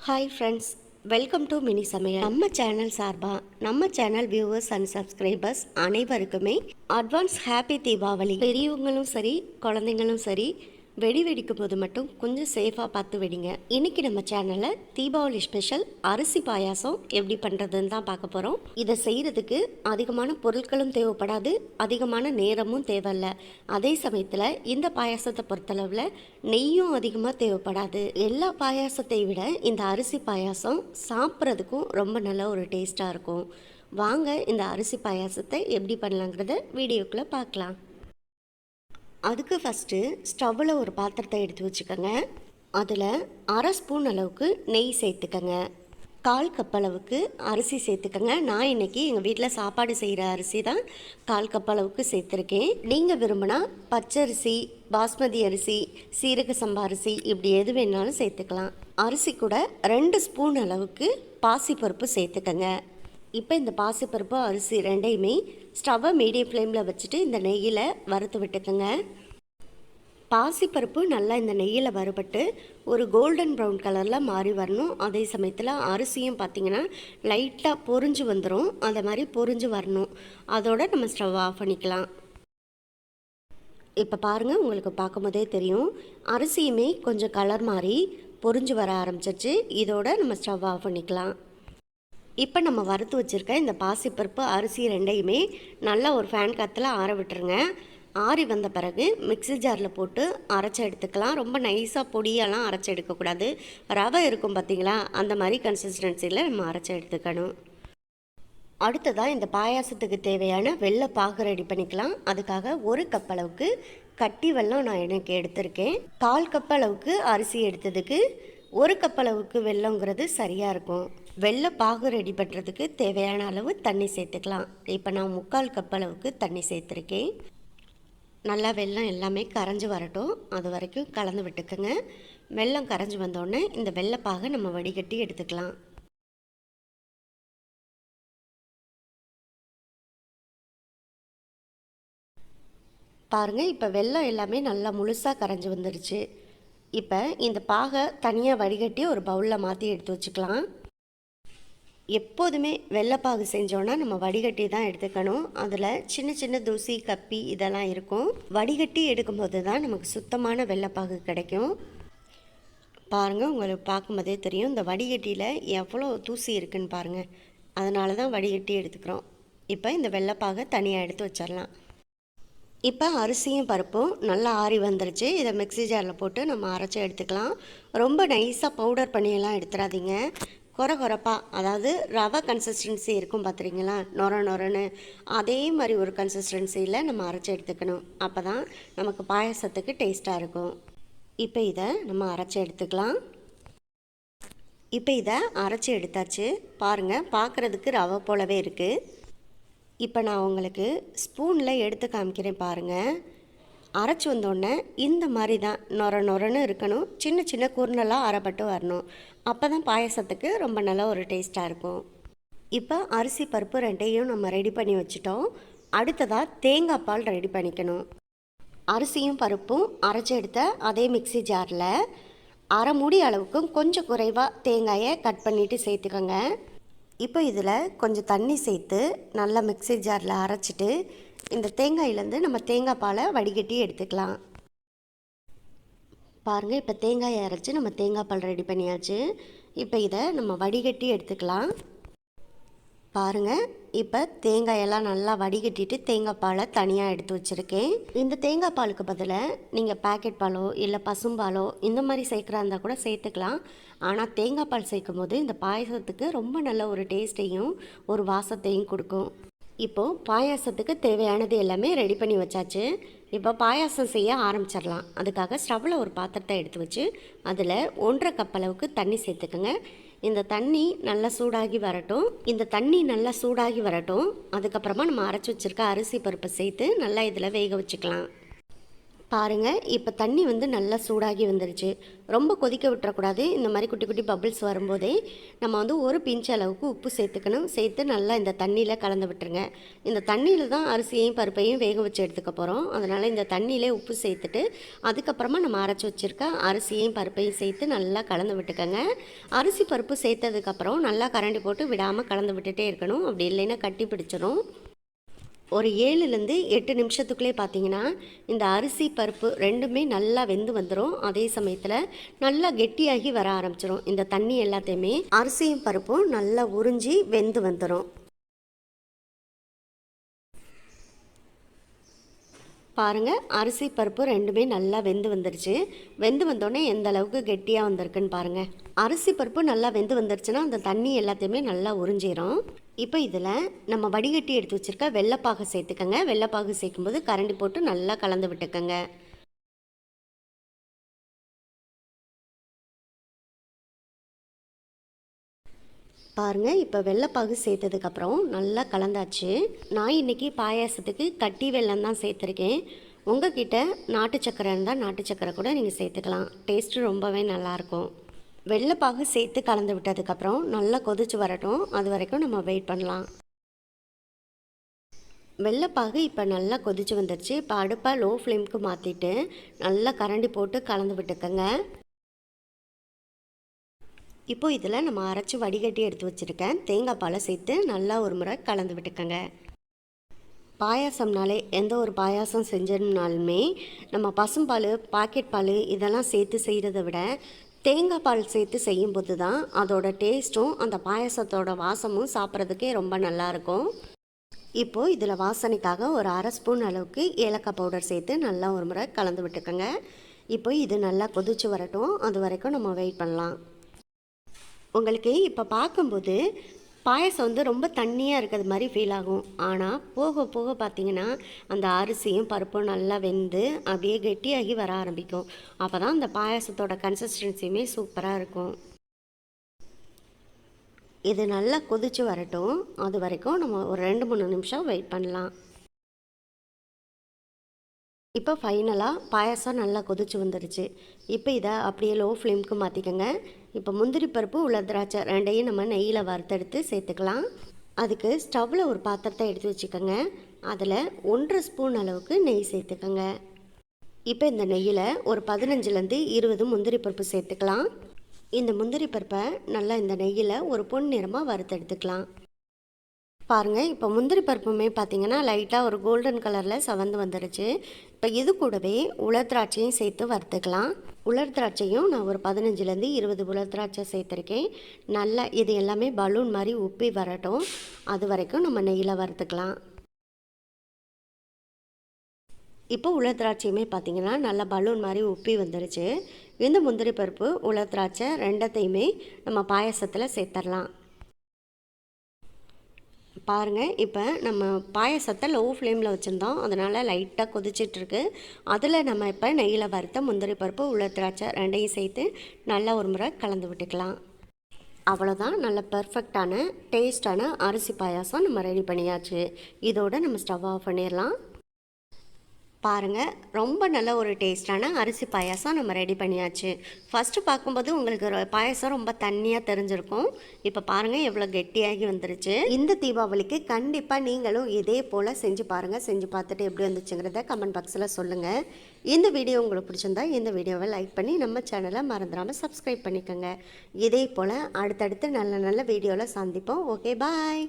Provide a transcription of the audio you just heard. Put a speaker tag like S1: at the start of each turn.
S1: Hi friends, welcome to mini சமையல். நம்ம channel சார்பாக நம்ம சேனல் வியூவர்ஸ் அண்ட் சப்ஸ்கிரைபர்ஸ் அனைவருக்குமே அட்வான்ஸ் ஹாப்பி தீபாவளி. பெரியவங்களும் சரி, குழந்தைங்களும் சரி, வெடி வெடிக்கும் போது மட்டும் கொஞ்சம் சேஃபாக பார்த்து வெடிங்க. இன்றைக்கி நம்ம சேனலில் தீபாவளி ஸ்பெஷல் அரிசி பாயாசம் எப்படி பண்ணுறதுன்னு தான் பார்க்க போகிறோம். இதை செய்கிறதுக்கு அதிகமான பொருட்களும் தேவைப்படாது, அதிகமான நேரமும் தேவையில்லை. அதே சமயத்தில் இந்த பாயாசத்தை பொறுத்தளவில் நெய்யும் அதிகமாக தேவைப்படாது. எல்லா பாயாசத்தை விட இந்த அரிசி பாயாசம் சாப்பிட்றதுக்கும் ரொம்ப நல்ல ஒரு டேஸ்ட்டாக இருக்கும். வாங்க இந்த அரிசி பாயாசத்தை எப்படி பண்ணலாங்கிறத வீடியோக்குள்ளே பார்க்கலாம். அதுக்கு ஃபஸ்ட்டு ஸ்டவ்வில் ஒரு பாத்திரத்தை எடுத்து வச்சுக்கோங்க. அதில் அரை ஸ்பூன் அளவுக்கு நெய் சேர்த்துக்கங்க. 1/4 கப் அளவுக்கு அரிசி சேர்த்துக்கங்க. நான் இன்றைக்கி எங்கள் வீட்டில் சாப்பாடு செய்கிற அரிசி தான் 1/4 கப் அளவுக்கு சேர்த்துருக்கேன். நீங்கள் விரும்பினா பச்சரிசி, பாஸ்மதி அரிசி, சீரக சம்பா அரிசி இப்படி எது வேணாலும் சேர்த்துக்கலாம். அரிசி கூட 2 ஸ்பூன் அளவுக்கு பாசிப்பருப்பு சேர்த்துக்கங்க. இப்போ இந்த பாசிப்பருப்பு அரிசி ரெண்டையுமே ஸ்டவ்வை மீடியம் ஃப்ளேமில் வச்சுட்டு இந்த நெய்யில் வறுத்து விட்டுக்கோங்க. பாசிப்பருப்பு நல்லா இந்த நெய்யில் வறுபட்டு ஒரு கோல்டன் ப்ரௌன் கலரில் மாறி வரணும். அதே சமயத்தில் அரிசியும் பார்த்திங்கன்னா லைட்டாக பொரிஞ்சு வந்துடும். அந்த மாதிரி பொரிஞ்சு வரணும். அதோடு நம்ம ஸ்டவ் ஆஃப் பண்ணிக்கலாம். இப்போ பாருங்கள், உங்களுக்கு பார்க்கும் போதே தெரியும், அரிசியுமே கொஞ்சம் கலர் மாறி பொரிஞ்சு வர ஆரம்பிச்சிருச்சு. இதோட நம்ம ஸ்டவ் ஆஃப் பண்ணிக்கலாம். இப்போ நம்ம வறுத்து வச்சுருக்க இந்த பாசிப்பருப்பு அரிசி ரெண்டையுமே நல்லா ஒரு ஃபேன் காற்றுல ஆற விட்டுருங்க. ஆறி வந்த பிறகு மிக்ஸி ஜாரில் போட்டு அரைச்சி எடுத்துக்கலாம். ரொம்ப நைஸாக பொடியெல்லாம் அரைச்சி எடுக்கக்கூடாது. ரவை இருக்கும் பார்த்திங்களா, அந்த மாதிரி கன்சிஸ்டன்சியில் நம்ம அரைச்சி எடுத்துக்கணும். அடுத்ததாக இந்த பாயாசத்துக்கு தேவையான வெள்ளை பாகு ரெடி பண்ணிக்கலாம். அதுக்காக 1 கப் அளவுக்கு கட்டி வெல்லம் நான் எனக்கு எடுத்திருக்கேன். 1/4 கப் அளவுக்கு அரிசி எடுத்ததுக்கு 1 கப் அளவுக்கு வெல்லங்கிறது சரியாக இருக்கும். வெள்ளை பாகு ரெடி பண்ணுறதுக்கு தேவையான அளவு தண்ணி சேர்த்துக்கலாம். இப்போ நான் 3/4 கப் அளவுக்கு தண்ணி சேர்த்துருக்கேன். நல்லா வெல்லம் எல்லாமே கரைஞ்சி வரட்டும், அது வரைக்கும் கலந்து விட்டுக்குங்க. வெல்லம் கரைஞ்சி வந்தோடனே இந்த வெள்ளைப்பாகை நம்ம வடிகட்டி எடுத்துக்கலாம். பாருங்கள், இப்போ வெல்லம் எல்லாமே நல்லா முழுசாக கரைஞ்சி வந்துடுச்சு. இப்போ இந்த பாகை தனியாக வடிகட்டி ஒரு பவுலில் மாற்றி எடுத்து வச்சுக்கலாம். எப்போதுமே வெள்ளைப்பாகு செஞ்சோன்னா நம்ம வடிகட்டி தான் எடுத்துக்கணும். அதில் சின்ன சின்ன தூசி, கப்பி இதெல்லாம் இருக்கும். வடிகட்டி எடுக்கும்போது தான் நமக்கு சுத்தமான வெள்ளைப்பாகு கிடைக்கும். பாருங்கள், உங்களுக்கு பார்க்கும்போதே தெரியும், இந்த வடிகட்டியில் எவ்வளோ தூசி இருக்குதுன்னு பாருங்கள். அதனால தான் வடிகட்டி எடுத்துக்கிறோம். இப்போ இந்த வெள்ளைப்பாகை தனியாக எடுத்து வச்சிடலாம். இப்போ அரிசியும் பருப்பும் நல்லா ஆறி வந்துருச்சு. இதை மிக்ஸி ஜாரில் போட்டு நம்ம அரைச்சி எடுத்துக்கலாம். ரொம்ப நைஸாக பவுடர் பண்ணியெல்லாம் எடுத்துடாதீங்க. கொரப்பாக, அதாவது ரவை கன்சிஸ்டன்சி இருக்கும் பார்த்துறீங்களா, நொரன்னு அதே மாதிரி ஒரு கன்சிஸ்டன்சியில் நம்ம அரைச்சி எடுத்துக்கணும். அப்போ தான் நமக்கு பாயாசத்துக்கு டேஸ்ட்டாக இருக்கும். இப்போ இதை நம்ம அரைச்சி எடுத்துக்கலாம். இப்போ இதை அரைச்சி எடுத்தாச்சு. பாருங்கள், பார்க்குறதுக்கு ரவை போலவே இருக்குது. இப்போ நான் உங்களுக்கு ஸ்பூனில் எடுத்து காமிக்கிறேன் பாருங்கள். அரைச்சி வந்தோடனே இந்த மாதிரி தான் நொரன்னு இருக்கணும். சின்ன சின்ன குறுனலாக அரைப்பட்டு வரணும். அப்போ தான் பாயசத்துக்கு ரொம்ப நல்ல ஒரு டேஸ்ட்டாக இருக்கும். இப்போ அரிசி பருப்பு ரெண்டையும் நம்ம ரெடி பண்ணி வச்சுட்டோம். அடுத்ததாக தேங்காய் பால் ரெடி பண்ணிக்கணும். அரிசியும் பருப்பும் அரைச்சி எடுத்த அதே மிக்ஸி ஜாரில் அரை மூடி அளவுக்கும் கொஞ்சம் குறைவாக தேங்காயை கட் பண்ணிவிட்டு சேர்த்துக்கோங்க. இப்போ இதில் கொஞ்சம் தண்ணி சேர்த்து நல்லா மிக்ஸி ஜாரில் அரைச்சிட்டு இந்த தேங்காயிலேருந்து நம்ம தேங்காய் பாலை வடிகட்டி எடுத்துக்கலாம். பாருங்கள், இப்போ தேங்காயை அரைச்சி நம்ம தேங்காய் பால் ரெடி பண்ணியாச்சு. இப்போ இதை நம்ம வடிகட்டி எடுத்துக்கலாம். பாருங்கள், இப்போ தேங்காயெல்லாம் நல்லா வடிகட்டிட்டு தேங்காய் பாலை தனியாக எடுத்து வச்சுருக்கேன். இந்த தேங்காய் பாலுக்கு பதிலாக நீங்கள் பேக்கெட் பாலோ இல்லை பசும்பாலோ இந்த மாதிரி சேர்க்குறா இருந்தால் கூட சேர்த்துக்கலாம். ஆனால் தேங்காய் பால் சேர்க்கும் போது இந்த பாயசத்துக்கு ரொம்ப நல்ல ஒரு டேஸ்ட்டையும் ஒரு வாசத்தையும் கொடுக்கும். இப்போது பாயாசத்துக்கு தேவையானது எல்லாமே ரெடி பண்ணி வச்சாச்சு. இப்போ பாயாசம் செய்ய ஆரம்பிச்சிடலாம். அதுக்காக ஸ்டவ்வில் ஒரு பாத்திரத்தை எடுத்து வச்சு அதில் 1/2 கப் அளவுக்கு தண்ணி சேர்த்துக்குங்க. இந்த தண்ணி நல்லா சூடாகி வரட்டும். அதுக்கப்புறமா நம்ம அரைச்சி வச்சுருக்க அரிசி பருப்பை சேர்த்து நல்லா இதில் வேக வச்சுக்கலாம். பாருங்கள், இப்போ தண்ணி வந்து நல்லா சூடாகி வந்துருச்சு. ரொம்ப கொதிக்க விட்டுறக்கூடாது. இந்த மாதிரி குட்டி குட்டி பபிள்ஸ் வரும்போதே நம்ம வந்து ஒரு பிஞ்ச் அளவுக்கு உப்பு சேர்த்துக்கணும். சேர்த்து நல்லா இந்த தண்ணியில் கலந்து விட்டுருங்க. இந்த தண்ணியில் தான் அரிசியையும் பருப்பையும் வேக வச்சு எடுத்துக்க போகிறோம். அதனால் இந்த தண்ணியிலே உப்பு சேர்த்துட்டு அதுக்கப்புறமா நம்ம அரைச்சி வச்சுருக்க அரிசியையும் பருப்பையும் சேர்த்து நல்லா கலந்து விட்டுக்கோங்க. அரிசி பருப்பு சேர்த்ததுக்கப்புறம் நல்லா கரண்டி போட்டு விடாமல் கலந்து விட்டுட்டே இருக்கணும். அப்படி இல்லைன்னா கட்டி பிடிச்சிரும். ஒரு 7லேருந்து 8 நிமிஷத்துக்குள்ளே பார்த்தீங்கன்னா இந்த அரிசி பருப்பு ரெண்டுமே நல்லா வெந்து வந்துடும். அதே சமயத்தில் நல்லா கெட்டியாகி வர ஆரம்பிச்சிடும். இந்த தண்ணி எல்லாத்தையுமே அரிசியும் பருப்பும் நல்லா உறிஞ்சி வெந்து வந்துடும். பாருங்கள், அரிசி பருப்பு ரெண்டுமே நல்லா வெந்து வந்துருச்சு. வெந்து வந்தோடனே எந்த அளவுக்கு கெட்டியாக வந்திருக்குன்னு பாருங்கள். அரிசி பருப்பு நல்லா வெந்து வந்துருச்சுன்னா அந்த தண்ணி எல்லாத்தையுமே நல்லா உறிஞ்சிடும். இப்போ இதில் நம்ம வடிகட்டி எடுத்து வச்சுருக்க வெள்ளைப்பாகு சேர்த்துக்கங்க. வெள்ளைப்பாகு சேர்க்கும்போது கரண்டி போட்டு நல்லா கலந்து விட்டுக்கங்க. பாருங்கள், இப்போ வெள்ளைப்பாகு சேர்த்ததுக்கப்புறம் நல்லா கலந்தாச்சு. நான் இன்றைக்கி பாயாசத்துக்கு கட்டி வெல்லம் தான் சேர்த்துருக்கேன். உங்ககிட்ட நாட்டு சக்கரை இருந்தால் நாட்டு சக்கரை கூட நீங்கள் சேர்த்துக்கலாம். டேஸ்ட்டு ரொம்பவே நல்லாயிருக்கும். வெள்ளைப்பாகு சேர்த்து கலந்து விட்டதுக்கப்புறம் நல்லா கொதிச்சு வரட்டும். அது வரைக்கும் நம்ம வெயிட் பண்ணலாம். வெள்ளைப்பாகு இப்போ நல்லா கொதிச்சு வந்துடுச்சு. இப்போ அடுப்பை லோ ஃப்ளேமுக்கு மாற்றிட்டு நல்லா கரண்டி போட்டு கலந்து விட்டுக்கோங்க. இப்போது இதில் நம்ம அரைச்சி வடிகட்டி எடுத்து வச்சுருக்கேன் தேங்காய் பாலை சேர்த்து நல்லா ஒரு முறை கலந்து விட்டுக்கோங்க. பாயாசம்னாலே எந்த ஒரு பாயாசம் செஞ்சோம்னாலுமே நம்ம பசும்பால் பாக்கெட் பால் இதெல்லாம் சேர்த்து செய்கிறத விட தேங்காய் பால் சேர்த்து செய்யும்போது தான் அதோட டேஸ்ட்டும் அந்த பாயாசத்தோட வாசமும் சாப்பிட்றதுக்கே ரொம்ப நல்லாயிருக்கும். இப்போது இதில் வாசனைக்காக ஒரு அரை ஸ்பூன் அளவுக்கு ஏலக்காய் பவுடர் சேர்த்து நல்லா ஒரு முறை கலந்து விட்டுக்கோங்க. இப்போ இது நல்லா கொதிச்சு வரட்டும். அது வரைக்கும் நம்ம வெயிட் பண்ணலாம். உங்களுக்கு இப்போ பார்க்கும்போது பாயசம் வந்து ரொம்ப தண்ணியாக இருக்கிறது மாதிரி ஃபீல் ஆகும். ஆனால் போக போக பார்த்திங்கன்னா அந்த அரிசியும் பருப்பும் நல்லா வெந்து அப்படியே கெட்டியாகி வர ஆரம்பிக்கும். அப்போ தான் அந்த பாயசத்தோட கன்சிஸ்டன்சியுமே சூப்பராக இருக்கும். இது நல்லா கொதித்து வரட்டும். அது வரைக்கும் நம்ம ஒரு 2-3 நிமிஷம் வெயிட் பண்ணலாம். இப்போ ஃபைனலாக பாயாசம் நல்லா கொதிச்சு வந்துருச்சு. இப்போ இதை அப்படியே லோ ஃப்ளேமுக்கு மாற்றிக்கோங்க. இப்போ முந்திரி பருப்பு உலர் திராட்சை ரெண்டையும் நம்ம நெய்யில் வறுத்தெடுத்து சேர்த்துக்கலாம். அதுக்கு ஸ்டவ்வில் ஒரு பாத்திரத்தை எடுத்து வச்சுக்கோங்க. அதில் 1.5 ஸ்பூன் அளவுக்கு நெய் சேர்த்துக்கோங்க. இப்போ இந்த நெய்யில் ஒரு 15லேருந்து 20 முந்திரி பருப்பு சேர்த்துக்கலாம். இந்த முந்திரி பருப்பை நல்லா இந்த நெய்யில் ஒரு பொன்னிறமாக வறுத்தெடுத்துக்கலாம். பாருங்கள், இப்போ முந்திரி பருப்புமே பார்த்திங்கன்னா லைட்டாக ஒரு கோல்டன் கலரில் செவந்து வந்துடுச்சு. இப்போ இது கூடவே உலர் திராட்சையும் சேர்த்து வறுத்துக்கலாம். உலர் திராட்சையும் நான் ஒரு 15லேருந்து 20 உலர் திராட்சை சேர்த்துருக்கேன். நல்லா இது எல்லாமே பலூன் மாதிரி உப்பி வரட்டும். அது வரைக்கும் நம்ம நெய்யில் வறுத்துக்கலாம். இப்போ உலர் திராட்சையுமே பார்த்திங்கன்னா நல்லா பலூன் மாதிரி உப்பி வந்துடுச்சு. இந்த முந்திரி பருப்பு உலர் திராட்சை ரெண்டத்தையுமே நம்ம பாயசத்தில் சேர்த்துடலாம். பாருங்கள், இப்போ நம்ம பாயசத்தை லோ ஃப்ளேமில் வச்சுருந்தோம். அதனால் லைட்டாக கொதிச்சிட்ருக்கு. அதில் நம்ம இப்போ நெய்யில் வறுத்த முந்திரி பருப்பு உலர் திராட்சை ரெண்டையும் சேர்த்து நல்லா ஒரு முறை கலந்து விட்டுக்கலாம். அவ்வளோதான், நல்ல பர்ஃபெக்டான டேஸ்டான அரிசி பாயாசம் நம்ம ரெடி பண்ணியாச்சு. இதோடு நம்ம ஸ்டவ் ஆஃப் பண்ணிடலாம். பாருங்கள், ரொம்ப நல்ல ஒரு டேஸ்டான அரிசி பாயாசம் நம்ம ரெடி பண்ணியாச்சு. ஃபஸ்ட்டு பார்க்கும்போது உங்களுக்கு பாயாசம் ரொம்ப தண்ணியாக தெரிஞ்சிருக்கும். இப்போ பாருங்கள் எவ்வளோ கெட்டியாகி வந்துருச்சு. இந்த தீபாவளிக்கு கண்டிப்பாக நீங்களும் இதே போல் செஞ்சு பாருங்கள். செஞ்சு பார்த்துட்டு எப்படி வந்துச்சுங்கிறத கமெண்ட் பாக்ஸில் சொல்லுங்கள். இந்த வீடியோ உங்களுக்கு பிடிச்சிருந்தா இந்த வீடியோவை லைக் பண்ணி நம்ம சேனலை மறந்துடாமல் சப்ஸ்கிரைப் பண்ணிக்கோங்க. இதே போல் அடுத்தடுத்து நல்ல நல்ல வீடியோவில் சந்திப்போம். ஓகே, பாய்.